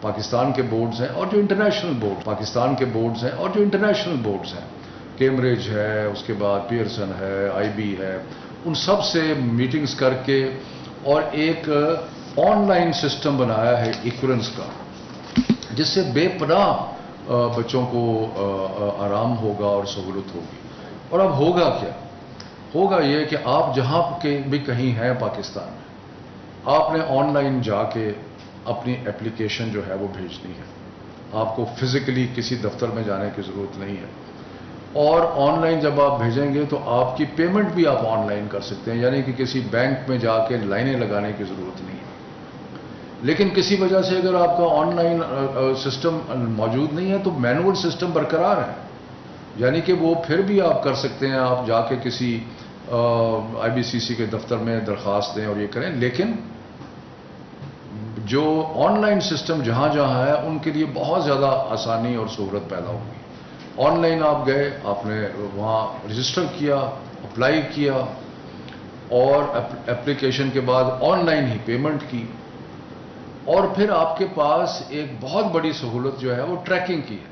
پاکستان کے بورڈز ہیں اور جو انٹرنیشنل بورڈز ہیں کیمبرج ہے، اس کے بعد پیئرسن ہے، آئی بی ہے، ان سب سے میٹنگز کر کے اور ایک آن لائن سسٹم بنایا ہے ایکولنس کا، جس سے بے پناہ بچوں کو آرام ہوگا اور سہولت ہوگی۔ اور اب ہوگا کیا؟ ہوگا یہ کہ آپ جہاں بھی کہیں ہیں پاکستان میں، آپ نے آن لائن جا کے اپنی اپلیکیشن جو ہے وہ بھیجنی ہے۔ آپ کو فزیکلی کسی دفتر میں جانے کی ضرورت نہیں ہے، اور آن لائن جب آپ بھیجیں گے تو آپ کی پیمنٹ بھی آپ آن لائن کر سکتے ہیں، یعنی کہ کسی بینک میں جا کے لائنیں لگانے کی ضرورت نہیں ہے۔ لیکن کسی وجہ سے اگر آپ کا آن لائن سسٹم موجود نہیں ہے تو مینول سسٹم برقرار ہے، یعنی کہ وہ پھر بھی آپ کر سکتے ہیں، آپ جا کے کسی آئی بی سی سی کے دفتر میں درخواست دیں اور یہ کریں، لیکن جو آن لائن سسٹم جہاں جہاں ہے ان کے لیے بہت زیادہ آسانی اور سہولت پیدا ہوگی۔ آن لائن آپ گئے، آپ نے وہاں رجسٹر کیا، اپلائی کیا، اور اپلیکیشن کے بعد آن لائن ہی پیمنٹ کی، اور پھر آپ کے پاس ایک بہت بڑی سہولت جو ہے وہ ٹریکنگ کی ہے،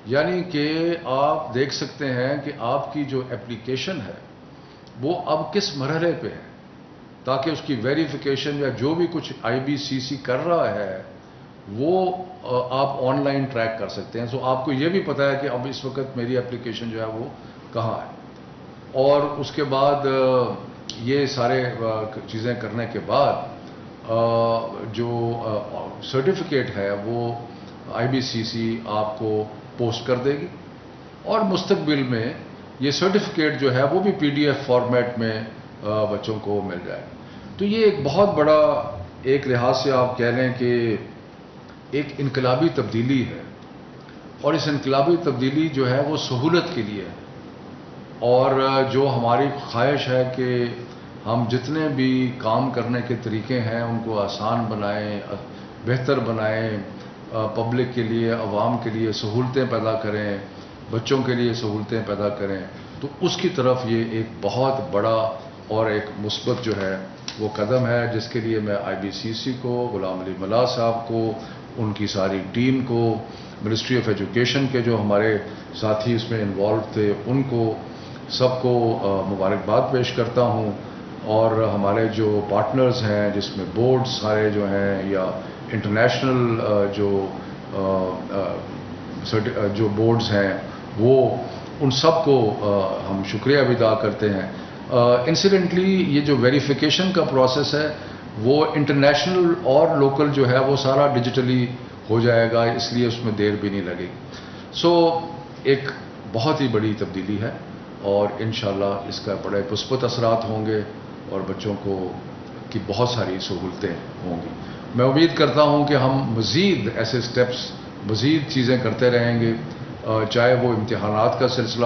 یعنی کہ آپ دیکھ سکتے ہیں کہ آپ کی جو اپلیکیشن ہے وہ اب کس مرحلے پہ ہے، تاکہ اس کی ویریفیکیشن یا جو بھی کچھ آئی بی سی سی کر رہا ہے وہ آپ آن لائن ٹریک کر سکتے ہیں۔ سو آپ کو یہ بھی پتا ہے کہ اب اس وقت میری اپلیکیشن جو ہے وہ کہاں ہے، اور اس کے بعد یہ سارے چیزیں کرنے کے بعد جو سرٹیفکیٹ ہے وہ آئی بی سی سی آپ کو پوسٹ کر دے گی، اور مستقبل میں یہ سرٹیفکیٹ جو ہے وہ بھی پی ڈی ایف فارمیٹ میں بچوں کو مل جائے۔ تو یہ ایک بہت بڑا، ایک لحاظ سے آپ کہہ لیں کہ ایک انقلابی تبدیلی ہے، اور اس انقلابی تبدیلی جو ہے وہ سہولت کے لیے ہے، اور جو ہماری خواہش ہے کہ ہم جتنے بھی کام کرنے کے طریقے ہیں ان کو آسان بنائیں، بہتر بنائیں، پبلک کے لیے، عوام کے لیے سہولتیں پیدا کریں، بچوں کے لیے سہولتیں پیدا کریں، تو اس کی طرف یہ ایک بہت بڑا اور ایک مثبت جو ہے وہ قدم ہے، جس کے لیے میں آئی بی سی سی کو، غلام علی ملا صاحب کو، ان کی ساری ٹیم کو، منسٹری آف ایجوکیشن کے جو ہمارے ساتھی اس میں انوالو تھے ان کو، سب کو مبارکباد پیش کرتا ہوں، اور ہمارے جو پارٹنرز ہیں جس میں بورڈ سارے جو ہیں یا انٹرنیشنل جو بورڈز ہیں وہ، ان سب کو ہم شکریہ بھی ادا کرتے ہیں۔ انسیڈنٹلی یہ جو ویریفیکیشن کا پروسیس ہے وہ انٹرنیشنل اور لوکل جو ہے وہ سارا ڈیجیٹلی ہو جائے گا، اس لیے اس میں دیر بھی نہیں لگے گی۔ سو ایک بہت ہی بڑی تبدیلی ہے، اور انشاءاللہ اس کا بڑے مثبت اثرات ہوں گے، اور بچوں کی بہت ساری سہولتیں ہوں گی۔ میں امید کرتا ہوں کہ ہم مزید ایسے سٹیپس، مزید چیزیں کرتے رہیں گے، چاہے وہ امتحانات کا سلسلہ